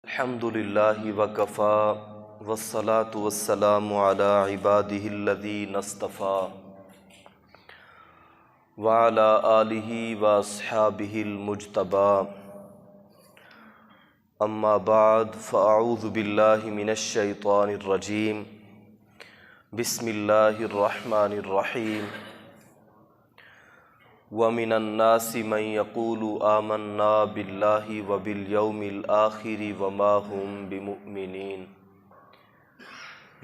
الحمد للہ وکفا والصلاة والسلام علی عبادہ الذین اصطفیٰ وعلی آلہ واصحابہ المجتبیٰ اما بعد فاعوذ باللہ من الشیطان الرجیم بسم اللہ الرحمن الرحیم وَمِنَ النَّاسِ مَن يَقُولُ آمَنَّا بِاللَّهِ وَبِالْيَوْمِ الْآخِرِ وَمَا هُمْ بِمُؤْمِنِينَ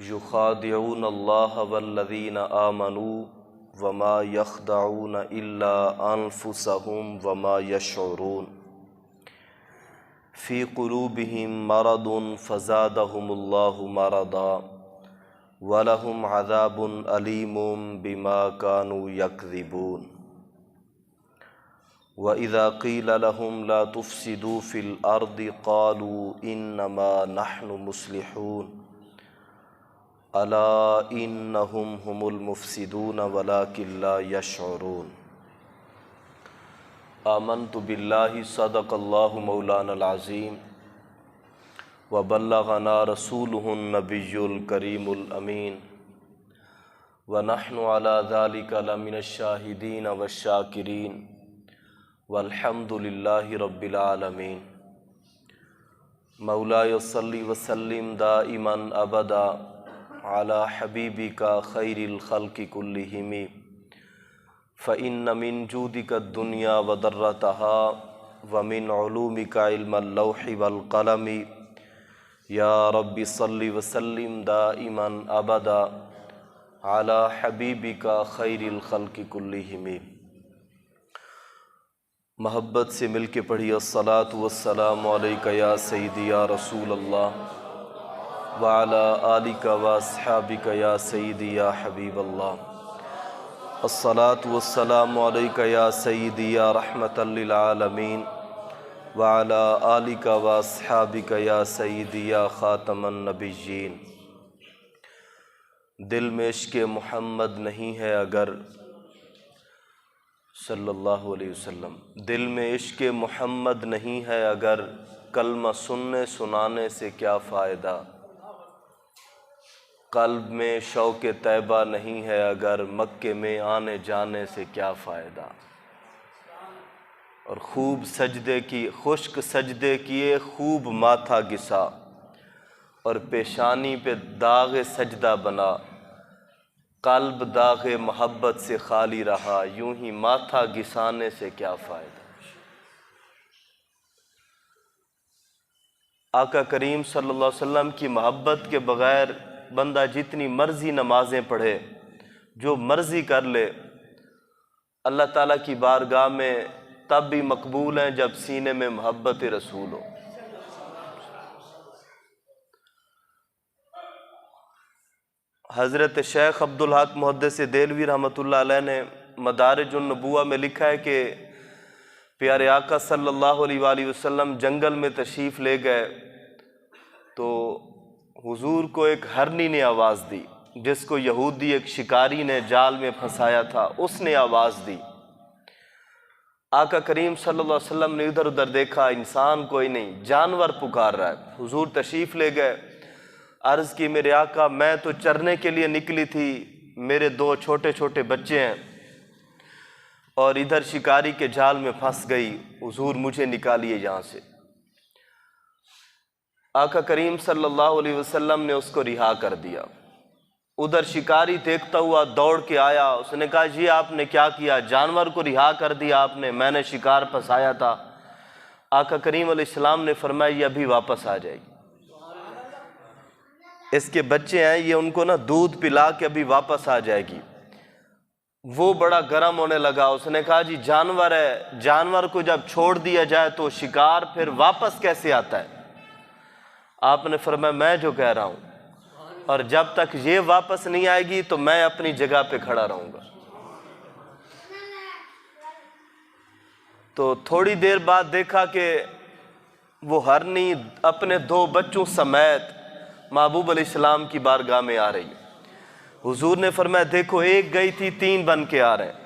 يُخَادِعُونَ اللَّهَ وَالَّذِينَ آمَنُوا وَمَا يَخْدَعُونَ إِلَّا أَنفُسَهُمْ وَمَا يَشْعُرُونَ فِي قُلُوبِهِم مَّرَضٌ فَزَادَهُمُ اللَّهُ مَرَضًا وَلَهُمْ عَذَابٌ أَلِيمٌ بِمَا كَانُوا يَكْذِبُونَ وَإِذَا قِيلَ لَهُمْ لَا تُفْسِدُوا فِي الْأَرْضِ قَالُوا إِنَّمَا نَحْنُ مُصْلِحُونَ أَلَا إِنَّهُمْ هُمُ الْمُفْسِدُونَ وَلَكِنْ لَا يَشْعُرُونَ آمَنْتُ بِاللَّهِ صَدَقَ اللَّهُ مَوْلَانَا الْعَظِيمُ وَبَلَّغَنَا رَسُولُهُ النَّبِيُّ الْكَرِيمُ الْأَمِينُ وَنَحْنُ عَلَى ذَلِكَ لَمِنَ الشَّاهِدِينَ وَالشَّاكِرِينَ والحمد للہ رب العالمین مولاي صل وسلم دائما ابدا على حبیبک خیر الخلق كلهم فإن من جودك الدنيا وضرتها ومن علومك علم اللوح والقلم یا رب صل وسلم دائما ابدا على حبیبک خیر الخلق كلهم محبت سے مل کے پڑھی الصلاۃ والسلام علیک یا سیدی یا رسول اللہ وعلی آلک واصحابک یا سیدی یا حبیب اللہ الصلاۃ والسلام علیک یا سیدی یا رحمۃ للعالمین وعلی آلک واصحابک یا سیدی یا خاتم النبیین دل میں عشق محمد نہیں ہے اگر صلی اللہ علیہ وسلم دل میں عشق محمد نہیں ہے اگر کلمہ سننے سنانے سے کیا فائدہ قلب میں شوق طیبہ نہیں ہے اگر مکے میں آنے جانے سے کیا فائدہ اور خوب سجدے کی خشک سجدے کیے خوب ماتھا گسا اور پیشانی پہ داغ سجدہ بنا قلب داغ محبت سے خالی رہا یوں ہی ماتھا گسانے سے کیا فائدہ آقا کریم صلی اللہ علیہ وسلم کی محبت کے بغیر بندہ جتنی مرضی نمازیں پڑھے جو مرضی کر لے اللہ تعالیٰ کی بارگاہ میں تب بھی مقبول ہیں جب سینے میں محبت رسول ہو حضرت شیخ عبدالحق محدث دہلوی رحمۃ اللہ علیہ نے مدارج النبوہ میں لکھا ہے کہ پیارے آقا صلی اللہ علیہ وآلہ وسلم جنگل میں تشریف لے گئے تو حضور کو ایک ہرنی نے آواز دی جس کو یہودی ایک شکاری نے جال میں پھنسایا تھا اس نے آواز دی آقا کریم صلی اللہ علیہ وسلم نے ادھر ادھر دیکھا انسان کوئی نہیں جانور پکار رہا ہے حضور تشریف لے گئے عرض کی میرے آقا میں تو چرنے کے لیے نکلی تھی میرے دو چھوٹے چھوٹے بچے ہیں اور ادھر شکاری کے جال میں پھنس گئی حضور مجھے نکالیے یہاں سے آقا کریم صلی اللہ علیہ وسلم نے اس کو رہا کر دیا ادھر شکاری دیکھتا ہوا دوڑ کے آیا اس نے کہا جی آپ نے کیا کیا جانور کو رہا کر دیا آپ نے میں نے شکار پھنسایا تھا آقا کریم علیہ السلام نے فرمایا یہ ابھی واپس آ جائے گی اس کے بچے ہیں یہ ان کو دودھ پلا کے ابھی واپس آ جائے گی وہ بڑا گرم ہونے لگا اس نے کہا جی جانور ہے جانور کو جب چھوڑ دیا جائے تو شکار پھر واپس کیسے آتا ہے آپ نے فرمایا میں جو کہہ رہا ہوں اور جب تک یہ واپس نہیں آئے گی تو میں اپنی جگہ پہ کھڑا رہوں گا تو تھوڑی دیر بعد دیکھا کہ وہ ہرنی اپنے دو بچوں سمیت محبوب علیہ السلام کی بارگاہ میں آ رہی ہے حضور نے فرمایا دیکھو ایک گئی تھی تین بن کے آ رہے ہیں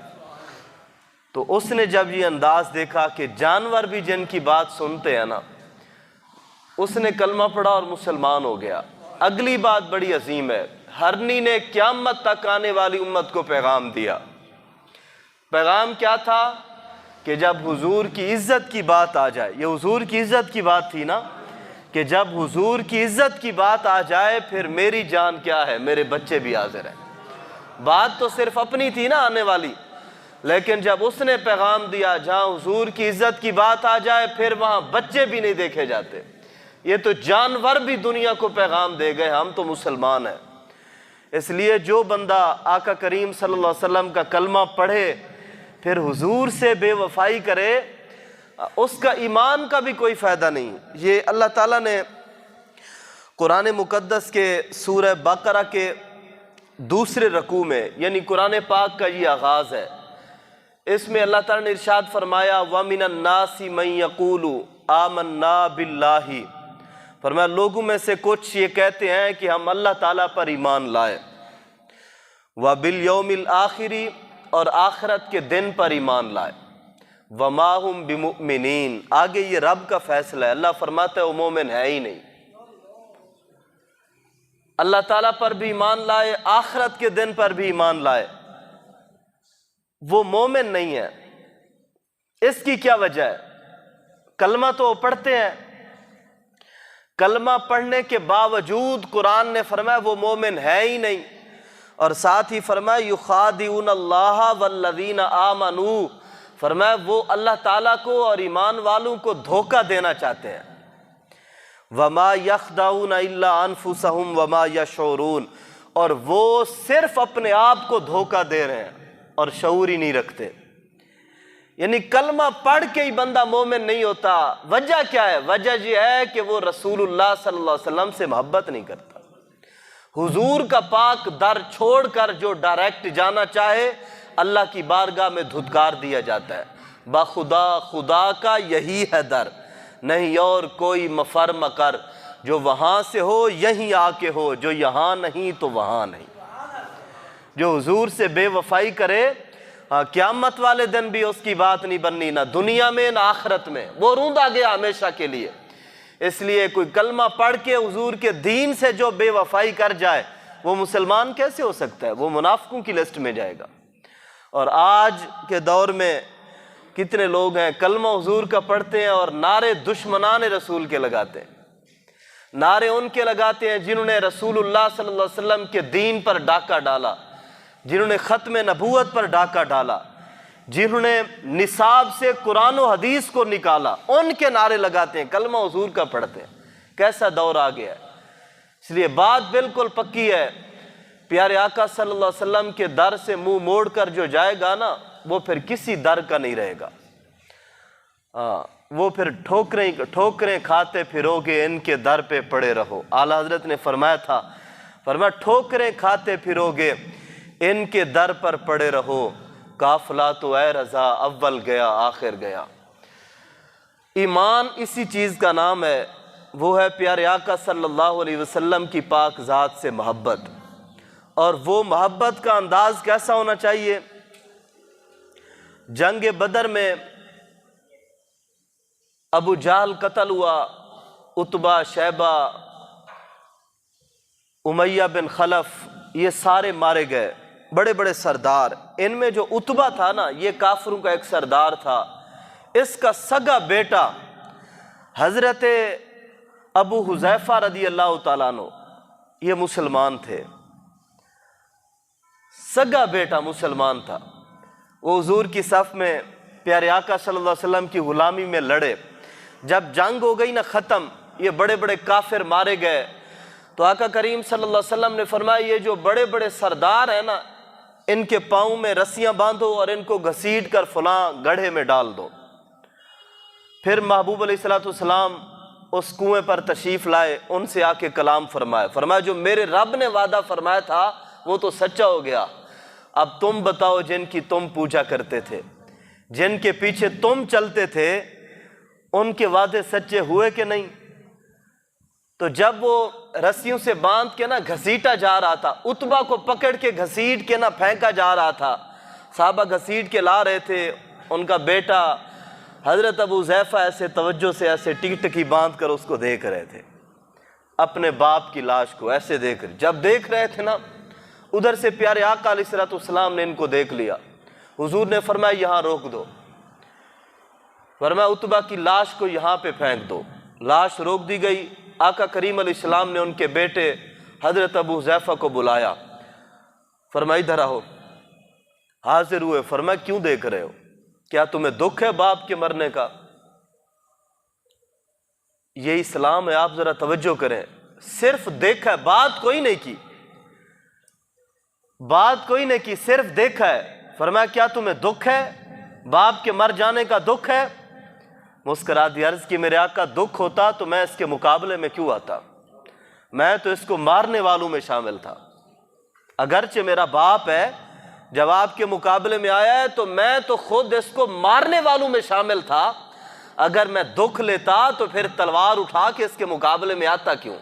تو اس نے جب یہ انداز دیکھا کہ جانور بھی جن کی بات سنتے ہیں اس نے کلمہ پڑھا اور مسلمان ہو گیا۔ اگلی بات بڑی عظیم ہے، ہرنی نے قیامت تک آنے والی امت کو پیغام دیا۔ پیغام کیا تھا کہ جب حضور کی عزت کی بات آ جائے، یہ حضور کی عزت کی بات تھی نا، کہ جب حضور کی عزت کی بات آ جائے پھر میری جان کیا ہے، میرے بچے بھی حاضر ہیں۔ بات تو صرف اپنی تھی نا آنے والی، لیکن جب اس نے پیغام دیا جہاں حضور کی عزت کی بات آ جائے پھر وہاں بچے بھی نہیں دیکھے جاتے۔ یہ تو جانور بھی دنیا کو پیغام دے گئے، ہم تو مسلمان ہیں۔ اس لیے جو بندہ آقا کریم صلی اللہ علیہ وسلم کا کلمہ پڑھے پھر حضور سے بے وفائی کرے، اس کا ایمان کا بھی کوئی فائدہ نہیں۔ یہ اللہ تعالیٰ نے قرآن مقدس کے سورہ بقرہ کے دوسرے رکوع میں، یعنی قرآن پاک کا یہ آغاز ہے، اس میں اللہ تعالیٰ نے ارشاد فرمایا وَمِنَ النَّاسِ مَن يَقُولُ آمَنَّا بِاللَّهِ، فرمایا لوگوں میں سے کچھ یہ کہتے ہیں کہ ہم اللہ تعالیٰ پر ایمان لائے، وَبِالْيَوْمِ الْآخِرِ، اور آخرت کے دن پر ایمان لائے، وَمَا هُمْ بِمُؤْمِنِينَ، آگے یہ رب کا فیصلہ ہے۔ اللہ فرماتا ہے وہ مومن ہے ہی نہیں۔ اللہ تعالیٰ پر بھی ایمان لائے، آخرت کے دن پر بھی ایمان لائے، وہ مومن نہیں ہے۔ اس کی کیا وجہ ہے؟ کلمہ تو وہ پڑھتے ہیں، کلمہ پڑھنے کے باوجود قرآن نے فرمایا وہ مومن ہے ہی نہیں، اور ساتھ ہی فرمایا یخادعون اللہ والذین آمنوا، فرمایا وہ اللہ تعالیٰ کو اور ایمان والوں کو دھوکہ دینا چاہتے ہیں۔ وما یخدعون الا انفسہم وما یشعرون، اور وہ صرف اپنے آپ کو دھوکہ دے رہے ہیں اور شعور ہی نہیں رکھتے۔ یعنی کلمہ پڑھ کے ہی بندہ مومن نہیں ہوتا۔ وجہ کیا ہے؟ وجہ یہ ہے کہ وہ رسول اللہ صلی اللہ علیہ وسلم سے محبت نہیں کرتا۔ حضور کا پاک در چھوڑ کر جو ڈائریکٹ جانا چاہے اللہ کی بارگاہ میں دھتکار دیا جاتا ہے۔ بخدا خدا کا یہی ہے در، نہیں اور کوئی مفر مکر، جو وہاں سے ہو یہیں آ کے ہو، جو یہاں نہیں تو وہاں نہیں۔ جو حضور سے بے وفائی کرے قیامت والے دن بھی اس کی بات نہیں بننی، نہ دنیا میں نہ آخرت میں، وہ روندا گیا ہمیشہ کے لیے۔ اس لیے کوئی کلمہ پڑھ کے حضور کے دین سے جو بے وفائی کر جائے وہ مسلمان کیسے ہو سکتا ہے؟ وہ منافقوں کی لسٹ میں جائے گا۔ اور آج کے دور میں کتنے لوگ ہیں کلمہ حضور کا پڑھتے ہیں اور نعرے دشمنان رسول کے لگاتے ہیں، نعرے ان کے لگاتے ہیں جنہوں نے رسول اللہ صلی اللہ علیہ وسلم کے دین پر ڈاکہ ڈالا، جنہوں نے ختم نبوت پر ڈاکہ ڈالا، جنہوں نے نصاب سے قرآن و حدیث کو نکالا، ان کے نعرے لگاتے ہیں، کلمہ حضور کا پڑھتے ہیں۔ کیسا دور آ گیا ہے؟ اس لیے بات بالکل پکی ہے، پیارے آقا صلی اللہ علیہ وسلم کے در سے منہ موڑ کر جو جائے گا نا وہ پھر کسی در کا نہیں رہے گا۔ وہ پھر ٹھوکریں کھاتے پھرو گے، ان کے در پہ پڑے رہو۔ اعلیٰ حضرت نے فرمایا تھا، فرمایا ٹھوکریں کھاتے پھرو گے، ان کے در پر پڑے رہو، قافلہ تو اے رضا اول گیا آخر گیا۔ ایمان اسی چیز کا نام ہے، وہ ہے پیارے آقا صلی اللہ علیہ وسلم کی پاک ذات سے محبت۔ اور وہ محبت کا انداز کیسا ہونا چاہیے؟ جنگ بدر میں ابو جہل قتل ہوا، عتبہ، شیبہ، امیہ بن خلف، یہ سارے مارے گئے، بڑے بڑے سردار۔ ان میں جو عتبہ تھا نا، یہ کافروں کا ایک سردار تھا، اس کا سگا بیٹا حضرت ابو حذیفہ رضی اللہ تعالیٰ عنہ، یہ مسلمان تھے، سگا بیٹا مسلمان تھا۔ وہ حضور کی صف میں پیارے آقا صلی اللہ علیہ وسلم کی غلامی میں لڑے۔ جب جنگ ہو گئی نا ختم، یہ بڑے بڑے کافر مارے گئے، تو آقا کریم صلی اللہ علیہ وسلم نے فرمایا یہ جو بڑے بڑے سردار ہیں نا، ان کے پاؤں میں رسیاں باندھو اور ان کو گھسیٹ کر فلاں گڑھے میں ڈال دو۔ پھر محبوب علیہ السلام اس کنویں پر تشریف لائے، ان سے آ کے کلام فرمایا جو میرے رب نے وعدہ فرمایا تھا وہ تو سچا ہو گیا، اب تم بتاؤ جن کی تم پوجا کرتے تھے، جن کے پیچھے تم چلتے تھے، ان کے وعدے سچے ہوئے کہ نہیں؟ تو جب وہ رسیوں سے باندھ کے نا گھسیٹا جا رہا تھا، عتبہ کو پکڑ کے گھسیٹ کے نا پھینکا جا رہا تھا، صحابہ گھسیٹ کے لا رہے تھے، ان کا بیٹا حضرت ابو حذیفہ ایسے توجہ سے ایسے ٹکی ٹکی باندھ کر اس کو دیکھ رہے تھے، اپنے باپ کی لاش کو ایسے دیکھ رہے۔ جب دیکھ رہے تھے نا، ادھر سے پیارے آقا علیہ الصلوۃ والسلام نے ان کو دیکھ لیا۔ حضور نے فرمایا یہاں روک دو، فرمایا عتبہ کی لاش کو یہاں پہ پھینک دو۔ لاش روک دی گئی۔ آقا کریم علیہ السلام نے ان کے بیٹے حضرت ابو حذیفہ کو بلایا، فرمایا ادھر آؤ۔ حاضر ہوئے، فرمایا کیوں دیکھ رہے ہو؟ کیا تمہیں دکھ ہے باپ کے مرنے کا؟ یہ اسلام ہے، آپ ذرا توجہ کریں۔ صرف دیکھا ہے، بات کوئی نہیں کی، بات کوئی نہیں کی، صرف دیکھا ہے۔ فرمایا کیا تمہیں دکھ ہے؟ باپ کے مر جانے کا دکھ ہے؟ مسکرا دی، عرض کی میرے آقا دکھ ہوتا تو میں اس کے مقابلے میں کیوں آتا؟ میں تو اس کو مارنے والوں میں شامل تھا۔ اگرچہ میرا باپ ہے، جب آپ کے مقابلے میں آیا ہے تو میں تو خود اس کو مارنے والوں میں شامل تھا۔ اگر میں دکھ لیتا تو پھر تلوار اٹھا کے اس کے مقابلے میں آتا کیوں؟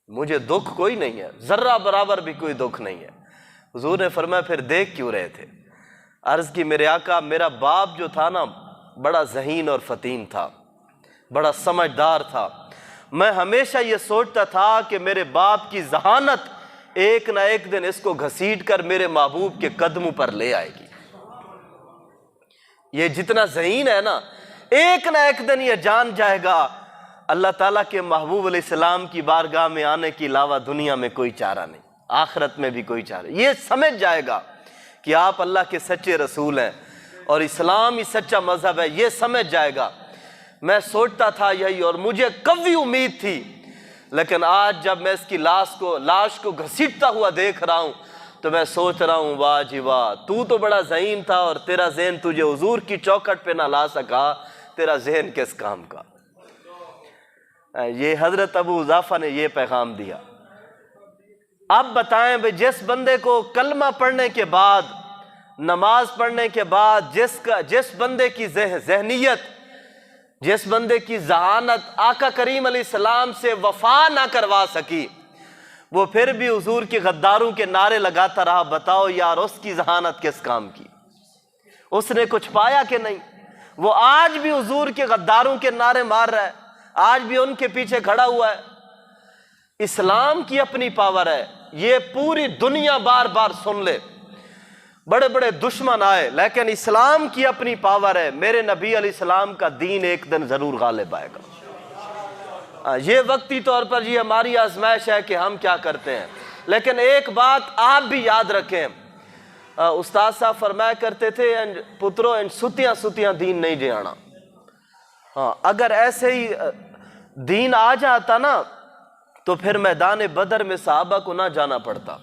مجھے دکھ کوئی نہیں ہے، ذرہ برابر بھی کوئی دکھ نہیں ہے۔ حضور نے فرمایا پھر دیکھ کیوں رہے تھے؟ عرض کی میرے آقا میرا باپ جو تھا نا، بڑا ذہین اور فطین تھا، بڑا سمجھدار تھا۔ میں ہمیشہ یہ سوچتا تھا کہ میرے باپ کی ذہانت ایک نہ ایک دن اس کو گھسیٹ کر میرے محبوب کے قدموں پر لے آئے گی۔ یہ جتنا ذہین ہے نا، ایک نہ ایک دن یہ جان جائے گا اللہ تعالیٰ کے محبوب علیہ السلام کی بارگاہ میں آنے کے علاوہ دنیا میں کوئی چارہ نہیں، آخرت میں بھی کوئی چارہ۔ یہ سمجھ جائے گا کہ آپ اللہ کے سچے رسول ہیں اور اسلام ہی سچا مذہب ہے، یہ سمجھ جائے گا۔ میں سوچتا تھا یہی، اور مجھے قوی امید تھی، لیکن آج جب میں اس کی لاش کو گھسیٹتا ہوا دیکھ رہا ہوں تو میں سوچ رہا ہوں واہ جی واہ، تو بڑا ذہین تھا اور تیرا ذہن تجھے حضور کی چوکھٹ پہ نہ لا سکا، تیرا ذہن کس کام کا؟ یہ حضرت ابو حذیفہ نے یہ پیغام دیا۔ اب بتائیں بھئی، جس بندے کو کلمہ پڑھنے کے بعد، نماز پڑھنے کے بعد جس بندے کی ذہنیت، جس بندے کی ذہانت آقا کریم علیہ السلام سے وفا نہ کروا سکی، وہ پھر بھی حضور کی غداروں کے نعرے لگاتا رہا، بتاؤ یار اس کی ذہانت کس کام کی؟ اس نے کچھ پایا کہ نہیں؟ وہ آج بھی حضور کے غداروں کے نعرے مار رہا ہے، آج بھی ان کے پیچھے کھڑا ہوا ہے۔ اسلام کی اپنی پاور ہے، یہ پوری دنیا بار بار سن لے، بڑے بڑے دشمن آئے، لیکن اسلام کی اپنی پاور ہے۔ میرے نبی علیہ السلام کا دین ایک دن ضرور غالب آئے گا۔ یہ وقتی طور پر یہ ہماری آزمائش ہے کہ ہم کیا کرتے ہیں، لیکن ایک بات آپ بھی یاد رکھیں، استاد صاحب فرمایا کرتے تھے پترو ان ستیاں دین نہیں جے آنا۔ ہاں، اگر ایسے ہی دین آ جاتا نا تو پھر میدان بدر میں صحابہ کو نہ جانا پڑتا۔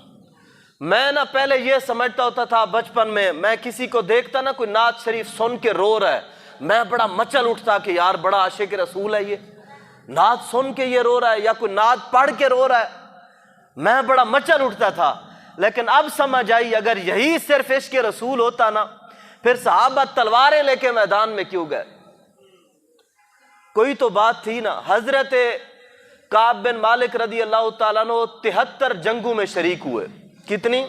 میں نہ پہلے یہ سمجھتا ہوتا تھا بچپن میں کسی کو دیکھتا نا کوئی نعت شریف سن کے رو رہا ہے، میں بڑا مچل اٹھتا کہ یار بڑا عاشق رسول ہے، یہ نعت سن کے یہ رو رہا ہے یا کوئی نعت پڑھ کے رو رہا ہے، میں بڑا مچل اٹھتا تھا۔ لیکن اب سمجھ آئی اگر یہی صرف عشق رسول ہوتا نا، پھر صحابہ تلواریں لے کے میدان میں کیوں گئے؟ کوئی تو بات تھی نا۔ حضرت کعب بن مالک رضی اللہ تعالیٰ عنہ 73 جنگوں میں شریک ہوئے۔ کتنی؟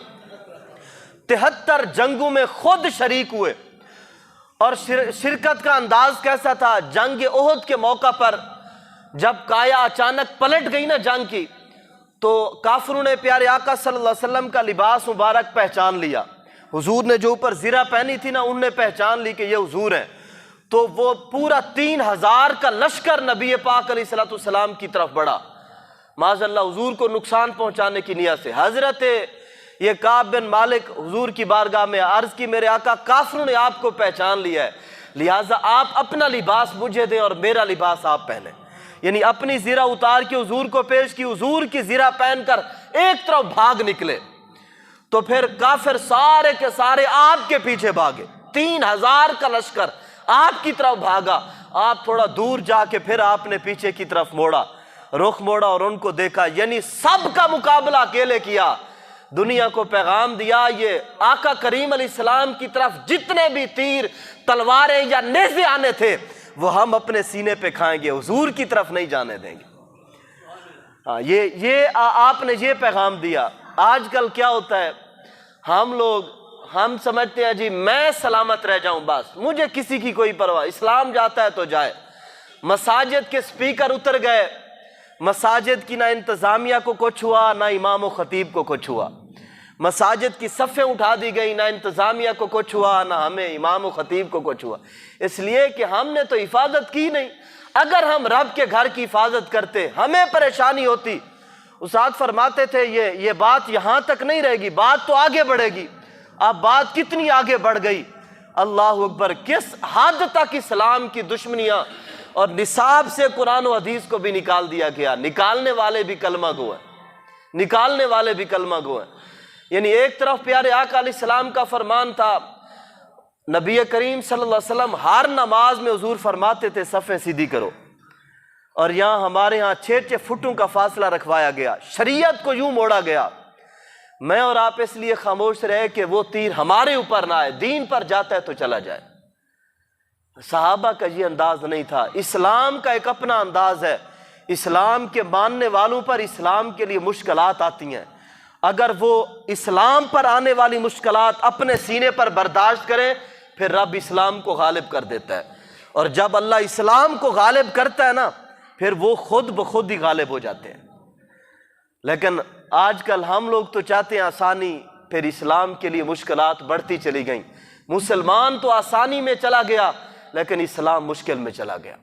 73 جنگوں میں خود شریک ہوئے۔ اور شرکت کا انداز کیسا تھا؟ جنگ احد کے موقع پر جب کایا اچانک پلٹ گئی نا جنگ کی، تو کافروں نے پیارے آقا صلی اللہ علیہ وسلم کا لباس مبارک پہچان لیا۔ حضور نے جو اوپر زرہ پہنی تھی نا، انہوں نے پہچان لی کہ یہ حضور ہیں، تو وہ پورا 3000 کا لشکر نبی پاک علیہ الصلوۃ والسلام کی طرف بڑھا، معاذ اللہ حضور کو نقصان پہنچانے کی نیت سے۔ حضرت یہ کعب بن مالک حضور کی بارگاہ میں عرض کی میرے آقا کافروں نے آپ کو پہچان لیا ہے، لہٰذا آپ اپنا لباس مجھے دیں اور میرا لباس آپ پہنیں۔ یعنی اپنی زرہ اتار کے حضور کو پیش کی، حضور کی زرہ پہن کر ایک طرف بھاگ نکلے، تو پھر کافر سارے کے سارے آپ کے پیچھے بھاگے، 3000 کا لشکر آپ کی طرف بھاگا۔ آپ تھوڑا دور جا کے پھر آپ نے پیچھے کی طرف رخ موڑا اور ان کو دیکھا، یعنی سب کا مقابلہ اکیلے کیا، دنیا کو پیغام دیا یہ آقا کریم علیہ السلام کی طرف جتنے بھی تیر، تلواریں یا نیزے آنے تھے وہ ہم اپنے سینے پہ کھائیں گے، حضور کی طرف نہیں جانے دیں گے۔ یہ آپ نے یہ پیغام دیا۔ آج کل کیا ہوتا ہے، ہم لوگ ہم سمجھتے ہیں جی میں سلامت رہ جاؤں بس، مجھے کسی کی کوئی پرواہ، اسلام جاتا ہے تو جائے۔ مساجد کے سپیکر اتر گئے، مساجد کی نہ انتظامیہ کو کچھ ہوا نہ امام و خطیب کو کچھ ہوا، مساجد کی صفیں اٹھا دی گئی، نہ انتظامیہ کو کچھ ہوا نہ ہمیں امام و خطیب کو کچھ ہوا، اس لیے کہ ہم نے تو حفاظت کی نہیں۔ اگر ہم رب کے گھر کی حفاظت کرتے ہمیں پریشانی ہوتی۔ استاد فرماتے تھے یہ بات یہاں تک نہیں رہے گی، بات تو آگے بڑھے گی۔ اب بات کتنی آگے بڑھ گئی، اللہ اکبر، کس حد تک اسلام کی دشمنیاں، اور نصاب سے قرآن و حدیث کو بھی نکال دیا گیا۔ نکالنے والے بھی کلمہ گو ہیں، نکالنے والے بھی کلمہ گو ہیں۔ یعنی ایک طرف پیارے آقا علیہ السلام کا فرمان تھا، نبی کریم صلی اللہ علیہ وسلم ہر نماز میں حضور فرماتے تھے صفیں سیدھی کرو، اور یہاں ہمارے ہاں 6 فٹوں کا فاصلہ رکھوایا گیا، شریعت کو یوں موڑا گیا۔ میں اور آپ اس لیے خاموش رہے کہ وہ تیر ہمارے اوپر نہ آئے، دین پر جاتا ہے تو چلا جائے۔ صحابہ کا یہ انداز نہیں تھا، اسلام کا ایک اپنا انداز ہے۔ اسلام کے ماننے والوں پر اسلام کے لیے مشکلات آتی ہیں، اگر وہ اسلام پر آنے والی مشکلات اپنے سینے پر برداشت کریں پھر رب اسلام کو غالب کر دیتا ہے، اور جب اللہ اسلام کو غالب کرتا ہے نا پھر وہ خود بخود ہی غالب ہو جاتے ہیں۔ لیکن آج کل ہم لوگ تو چاہتے ہیں آسانی، پھر اسلام کے لیے مشکلات بڑھتی چلی گئیں۔ مسلمان تو آسانی میں چلا گیا لیکن اسلام مشکل میں چلا گیا۔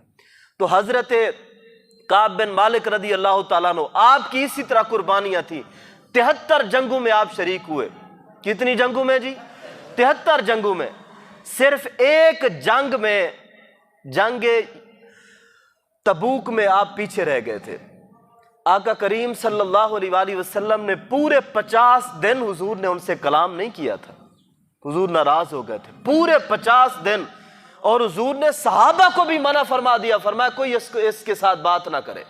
تو حضرت کعب بن مالک رضی اللہ تعالیٰ عنہ، آپ کی اسی طرح قربانیاں تھیں۔ 73 جنگوں میں آپ شریک ہوئے۔ کتنی جنگوں میں جی؟ 73 جنگوں میں۔ صرف ایک جنگ میں، جنگ تبوک میں آپ پیچھے رہ گئے تھے۔ آقا کریم صلی اللہ علیہ وآلہ وسلم نے پورے 50 دن حضور نے ان سے کلام نہیں کیا تھا، حضور ناراض ہو گئے تھے پورے 50 دن، اور حضور نے صحابہ کو بھی منع فرما دیا، فرمایا کوئی اس کے ساتھ بات نہ کرے،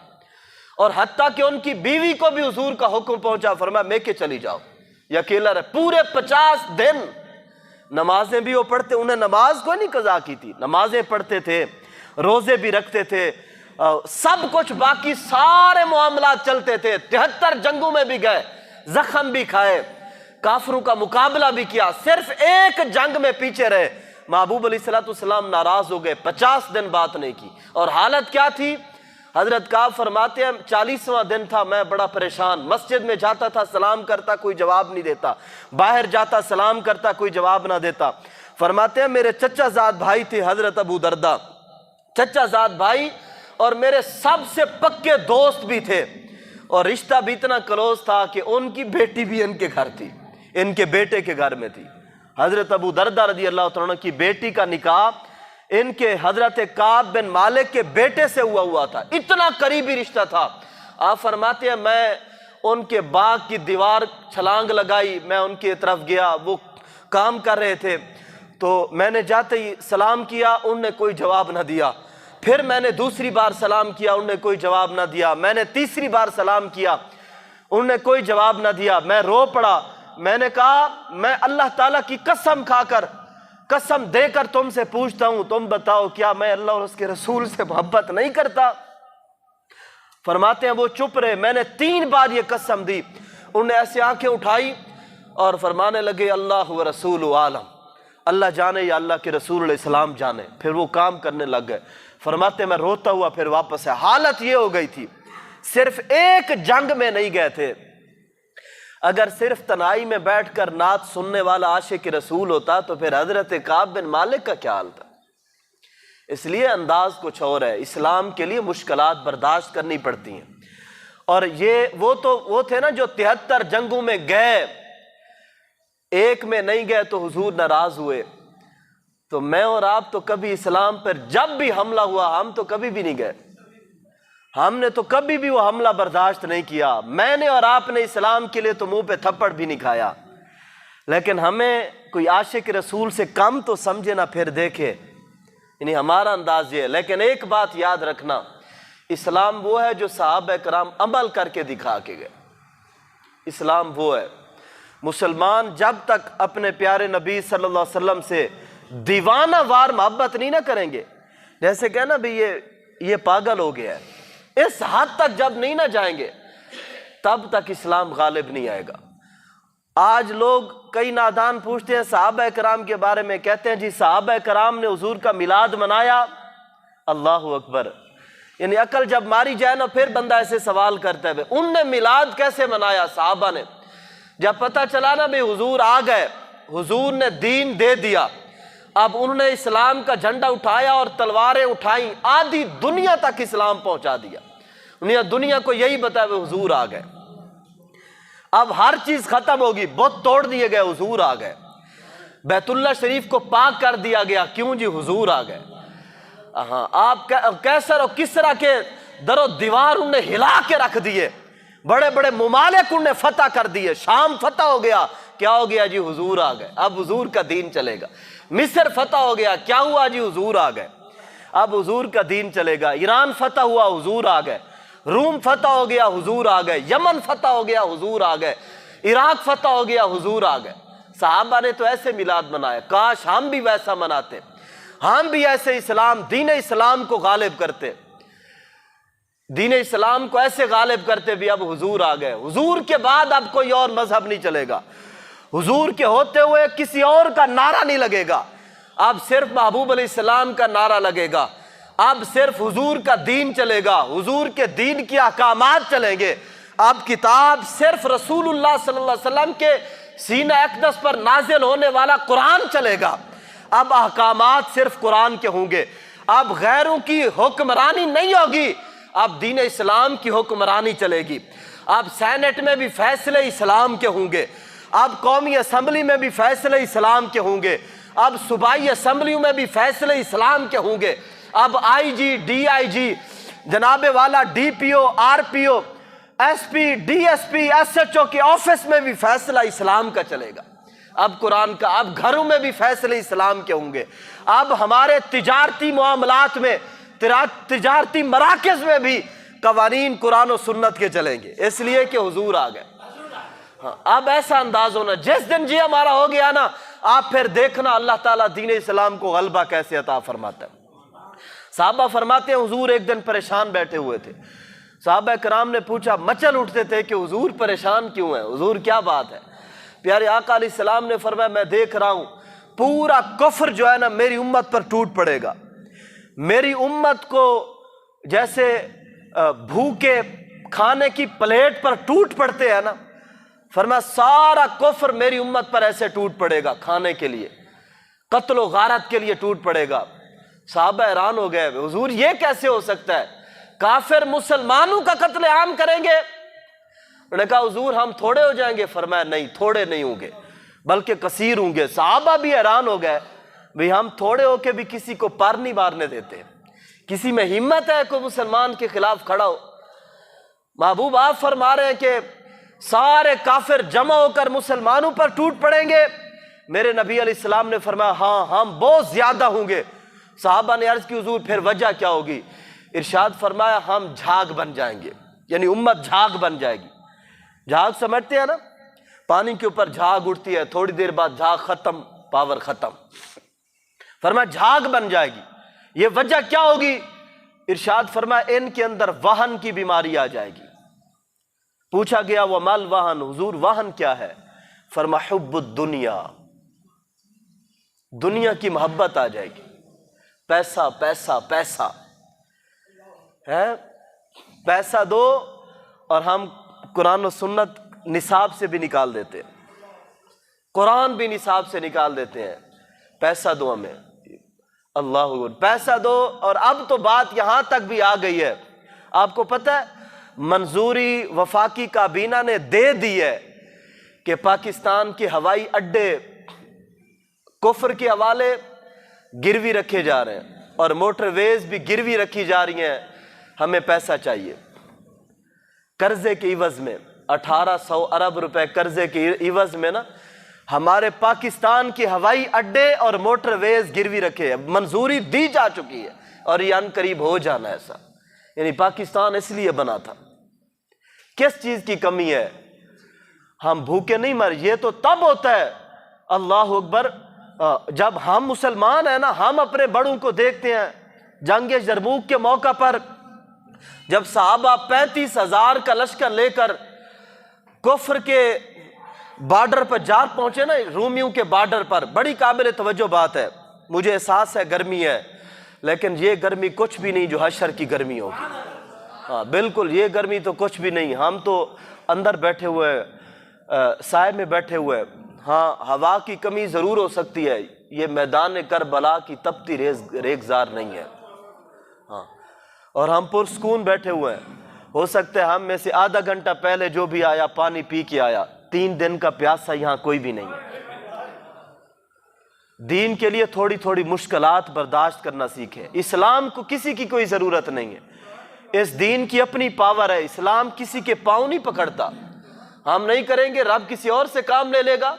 اور حتیٰ کہ ان کی بیوی کو بھی حضور کا حکم پہنچا، فرمایا میں کہ چلی جاؤ، یہ اکیلا رہے۔ پورے 50 دن نمازیں بھی وہ پڑھتے، انہیں نماز کوئی نہیں قضا کی تھی، نمازیں پڑھتے تھے، روزے بھی رکھتے تھے، سب کچھ باقی سارے معاملات چلتے تھے۔ 73 جنگوں میں بھی گئے، زخم بھی کھائے، کافروں کا مقابلہ بھی کیا، صرف ایک جنگ میں پیچھے رہے۔ محبوب علیہ السلام ناراض ہو گئے، 50 دن بات نہیں کی، اور حالت کیا تھی؟ حضرت کعب فرماتے ہیں 40واں دن تھا، میں بڑا پریشان، مسجد میں جاتا تھا سلام کرتا کوئی جواب نہیں دیتا، باہر جاتا سلام کرتا کوئی جواب نہ دیتا۔ فرماتے ہیں میرے چچا زاد بھائی تھے حضرت ابو دردہ، چچا زاد بھائی، اور میرے سب سے پکے دوست بھی تھے، اور رشتہ بھی اتنا کلوز تھا کہ ان کی بیٹی بھی ان کے گھر تھی، ان کے بیٹے کے گھر میں تھی۔ حضرت ابو دردہ رضی اللہ عنہ کی بیٹی کا نکاح ان کے حضرت کعب بن مالک کے بیٹے سے ہوا تھا، اتنا قریبی رشتہ تھا۔ آپ فرماتے ہیں میں ان کے باغ کی دیوار چھلانگ لگائی، میں ان کی طرف گیا، وہ کام کر رہے تھے، تو میں نے جاتے ہی سلام کیا، ان نے کوئی جواب نہ دیا۔ پھر میں نے دوسری بار سلام کیا، انہوں نے کوئی جواب نہ دیا۔ میں نے تیسری بار سلام کیا، انہوں نے کوئی جواب نہ دیا۔ میں رو پڑا، میں نے کہا میں اللہ تعالیٰ کی قسم کھا کر، قسم دے کر تم سے پوچھتا ہوں، تم بتاؤ کیا میں اللہ اور اس کے رسول سے محبت نہیں کرتا؟ فرماتے ہیں وہ چپ رہے۔ میں نے 3 بار یہ قسم دی، انہوں نے ایسے آنکھیں اٹھائی اور فرمانے لگے اللہ و رسول عالم، اللہ جانے یا اللہ کے رسول علیہ السلام جانے۔ پھر وہ کام کرنے لگ گئے۔ فرماتے ہیں میں روتا ہوا پھر واپس ہے۔ حالت یہ ہو گئی تھی، صرف ایک جنگ میں نہیں گئے تھے۔ اگر صرف تنہائی میں بیٹھ کر نعت سننے والا عاشق رسول ہوتا تو پھر حضرت کعب بن مالک کا کیا حال تھا؟ اس لیے انداز کچھ اور ہے، اسلام کے لیے مشکلات برداشت کرنی پڑتی ہیں۔ اور یہ وہ تھے نا جو 73 جنگوں میں گئے، ایک میں نہیں گئے تو حضور ناراض ہوئے۔ تو میں اور آپ تو کبھی اسلام پر جب بھی حملہ ہوا ہم تو کبھی بھی نہیں گئے، ہم نے تو کبھی بھی وہ حملہ برداشت نہیں کیا۔ میں نے اور آپ نے اسلام کے لیے تو منہ پہ تھپڑ بھی نہیں کھایا، لیکن ہمیں کوئی عاشق رسول سے کم تو سمجھے نہ پھر دیکھے، یعنی ہمارا انداز یہ ہے۔ لیکن ایک بات یاد رکھنا، اسلام وہ ہے جو صحابہ کرام عمل کر کے دکھا کے گئے۔ اسلام وہ ہے، مسلمان جب تک اپنے پیارے نبی صلی اللہ علیہ وسلم سے دیوانہ وار محبت نہیں نہ کریں گے، جیسے کہنا بھی یہ پاگل ہو گیا ہے، اس حد تک جب نہیں نہ جائیں گے تب تک اسلام غالب نہیں آئے گا۔ آج لوگ کئی نادان پوچھتے ہیں صحابہ کرام کے بارے میں، کہتے ہیں جی صحابہ کرام نے حضور کا میلاد منایا۔ اللہ اکبر، یعنی عقل جب ماری جائے نا پھر بندہ ایسے سوال کرتا ہے ان نے میلاد کیسے منایا صحابہ نے؟ جب پتہ چلا نا بھئی حضور آ گئے، حضور نے دین دے دیا، اب انہوں نے اسلام کا جھنڈا اٹھایا اور تلواریں اٹھائیں، آدھی دنیا تک اسلام پہنچا دیا، انہیں دنیا کو یہی بتایا حضور آ گئے۔ اب ہر چیز ختم ہوگی، بت توڑ دیے گئے، حضور آ گئے۔ بیت اللہ شریف کو پاک کر دیا گیا، کیوں جی حضور آ گئے۔ ہاں، آپ کیسر اور کسرا کے در و دیوار انہوں نے ہلا کے رکھ دیے، بڑے بڑے ممالک انہوں نے فتح کر دیے، شام فتح ہو گیا، کیا ہو گیا جی حضور آ گئے، اب حضور کا دین چلے گا۔ مصر فتح ہو گیا، کیا ہوا جی حضور آ گئے، اب حضور کا دین چلے گا۔ ایران فتح ہوا، حضور آ گئے۔ روم فتح ہو گیا، حضور آ گئے۔ یمن فتح ہو گیا، حضور آ گئے۔ عراق فتح ہو گیا، حضور آ گئے۔ صحابہ نے تو ایسے میلاد منایا، کاش ہم بھی ویسا مناتے، ہم بھی ایسے اسلام، دین اسلام کو غالب کرتے، دین اسلام کو ایسے غالب کرتے بھی۔ اب حضور آ گئے، حضور کے بعد اب کوئی اور مذہب نہیں چلے گا، حضور کے ہوتے ہوئے کسی اور کا نعرہ نہیں لگے گا، اب صرف محبوب علیہ السلام کا نعرہ لگے گا، اب صرف حضور کا دین چلے گا، حضور کے دین کی احکامات چلیں گے۔ اب کتاب صرف رسول اللہ صلی اللہ علیہ وسلم کے سینہ اقدس پر نازل ہونے والا قرآن چلے گا، اب احکامات صرف قرآن کے ہوں گے، اب غیروں کی حکمرانی نہیں ہوگی، اب دین اسلام کی حکمرانی چلے گی، اب سینٹ میں بھی فیصلے اسلام کے ہوں گے، اب قومی اسمبلی میں بھی فیصلے اسلام کے ہوں گے، اب صوبائی اسمبلیوں میں بھی فیصلے اسلام کے ہوں گے، اب آئی جی، ڈی آئی جی، جناب والا D P O, R P O, S P, D S P, S H O کے آفس میں بھی فیصلہ اسلام کا چلے گا، اب قرآن کا، اب گھروں میں بھی فیصلے اسلام کے ہوں گے، اب ہمارے تجارتی معاملات میں، تجارتی مراکز میں بھی قوانین قرآن و سنت کے چلیں گے، اس لیے کہ حضور آ گئے۔ ہاں، اب ایسا انداز ہونا، جس دن جی ہمارا ہو گیا نا، آپ پھر دیکھنا اللہ تعالیٰ دین اسلام کو غلبہ کیسے عطا فرماتا ہے۔ صحابہ فرماتے ہیں حضور ایک دن پریشان بیٹھے ہوئے تھے، صحابہ کرام نے پوچھا، مچل اٹھتے تھے کہ حضور پریشان کیوں ہیں، حضور کیا بات ہے؟ پیارے آقا علیہ السلام نے فرمایا، میں دیکھ رہا ہوں پورا کفر جو ہے نا میری امت پر ٹوٹ پڑے گا، میری امت کو جیسے بھوکے کھانے کی پلیٹ پر ٹوٹ پڑتے ہیں نا، فرمایا سارا کفر میری امت پر ایسے ٹوٹ پڑے گا، کھانے کے لیے، قتل و غارت کے لیے ٹوٹ پڑے گا۔ صحابہ حیران ہو گئے، حضور یہ کیسے ہو سکتا ہے، کافر مسلمانوں کا قتل عام کریں گے؟ انہوں نے کہا حضور ہم تھوڑے ہو جائیں گے، فرمایا نہیں، تھوڑے نہیں ہوں گے بلکہ کثیر ہوں گے۔ صحابہ بھی حیران ہو گئے، بھئی ہم تھوڑے ہو کے بھی کسی کو پر نہیں مارنے دیتے، کسی میں ہمت ہے کوئی مسلمان کے خلاف کھڑا ہو؟ محبوب آپ فرما رہے ہیں کہ سارے کافر جمع ہو کر مسلمانوں پر ٹوٹ پڑیں گے؟ میرے نبی علیہ السلام نے فرمایا ہاں ہم بہت زیادہ ہوں گے۔ صحابہ نے عرض کی حضور پھر وجہ کیا ہوگی؟ ارشاد فرمایا ہم جھاگ بن جائیں گے، یعنی امت جھاگ بن جائے گی۔ جھاگ سمجھتے ہیں نا، پانی کے اوپر جھاگ اٹھتی ہے، تھوڑی دیر بعد جھاگ ختم، پاور ختم، فرمایا جھاگ بن جائے گی۔ یہ وجہ کیا ہوگی؟ ارشاد فرمایا ان کے اندر وہن کی بیماری آ جائے گی۔ پوچھا گیا ومال وہن، حضور وہن کیا ہے؟ فرمایا حب الدنیا، دنیا کی محبت آ جائے گی، پیسہ پیسہ پیسہ ہے، پیسہ دو اور ہم قرآن و سنت نصاب سے بھی نکال دیتے ہیں، قرآن بھی نصاب سے نکال دیتے ہیں، پیسہ دو ہمیں، اللہ اکبر، پیسہ دو۔ اور اب تو بات یہاں تک بھی آ گئی ہے، آپ کو پتہ ہے منظوری وفاقی کابینہ نے دے دی ہے کہ پاکستان کے ہوائی اڈے کفر کے حوالے گروی رکھے جا رہے ہیں اور موٹر ویز بھی گروی رکھی جا رہی ہیں، ہمیں پیسہ چاہیے قرضے کے عوض میں، 1800 ارب روپے قرضے کے عوض میں نا ہمارے پاکستان کے ہوائی اڈے اور موٹر ویز گروی رکھے ہیں، منظوری دی جا چکی ہے اور یہ ان قریب ہو جانا ایسا، یعنی پاکستان اس لیے بنا تھا۔ کس چیز کی کمی ہے؟ ہم بھوکے نہیں مر، یہ تو تب ہوتا ہے اللہ اکبر جب ہم مسلمان ہیں نا، ہم اپنے بڑوں کو دیکھتے ہیں، جنگ یرموک کے موقع پر جب صحابہ 35,000 کا لشکر لے کر کفر کے بارڈر پر جا پہنچے نا، رومیوں کے بارڈر پر، بڑی قابل توجہ بات ہے. مجھے احساس ہے گرمی ہے، لیکن یہ گرمی کچھ بھی نہیں جو حشر کی گرمی ہوگی. ہاں بالکل، یہ گرمی تو کچھ بھی نہیں. ہم تو اندر بیٹھے ہوئے، سائے میں بیٹھے ہوئے. ہاں ہوا کی کمی ضرور ہو سکتی ہے، یہ میدان کربلا کی تپتی ریگزار نہیں ہے. ہاں، اور ہم پرسکون بیٹھے ہوئے ہیں. ہو سکتا ہے ہم میں سے آدھا گھنٹہ پہلے جو بھی آیا پانی پی کے آیا. 3 دن کا پیاسا یہاں کوئی بھی نہیں ہے. دین کے لیے تھوڑی تھوڑی مشکلات برداشت کرنا سیکھیں. اسلام کو کسی کی کوئی ضرورت نہیں ہے، اس دین کی اپنی پاور ہے. اسلام کسی کے پاؤں نہیں پکڑتا. ہم نہیں کریں گے، رب کسی اور سے کام لے لے گا.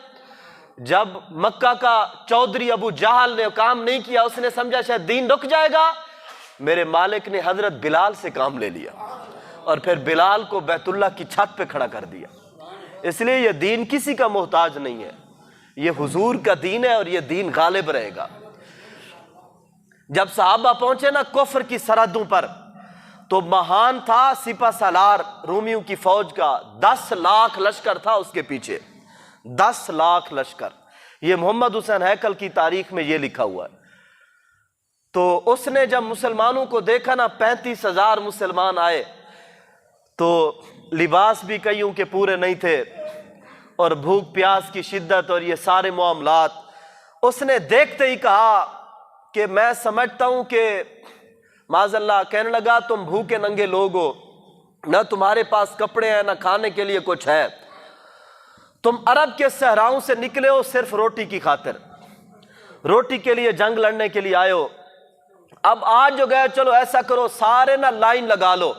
جب مکہ کا چودھری ابو جہل نے کام نہیں کیا، اس نے سمجھا شاید دین رک جائے گا. میرے مالک نے حضرت بلال سے کام لے لیا اور پھر بلال کو بیت اللہ کی چھت پہ کھڑا کر دیا. اس لیے یہ دین کسی کا محتاج نہیں ہے، یہ حضور کا دین ہے اور یہ دین غالب رہے گا. جب صحابہ پہنچے نا کفر کی سرحدوں پر، تو مہان تھا سپہ سالار رومیوں کی فوج کا. 10 لاکھ لشکر تھا اس کے پیچھے، 10 لاکھ لشکر. یہ محمد حسین ہیکل کی تاریخ میں یہ لکھا ہوا ہے. تو اس نے جب مسلمانوں کو دیکھا نا، 35,000 مسلمان آئے، تو لباس بھی کئیوں کے پورے نہیں تھے، اور بھوک پیاس کی شدت اور یہ سارے معاملات. اس نے دیکھتے ہی کہا کہ میں سمجھتا ہوں کہ معاذ اللہ، کہنے لگا تم بھوکے ننگے لوگ ہو، نہ تمہارے پاس کپڑے ہیں نہ کھانے کے لیے کچھ ہے. تم عرب کے صحراؤں سے نکلے ہو صرف روٹی کی خاطر، روٹی کے لیے جنگ لڑنے کے لیے آئے ہو. اب آج جو گئے، چلو ایسا کرو سارے نا لائن لگا لو،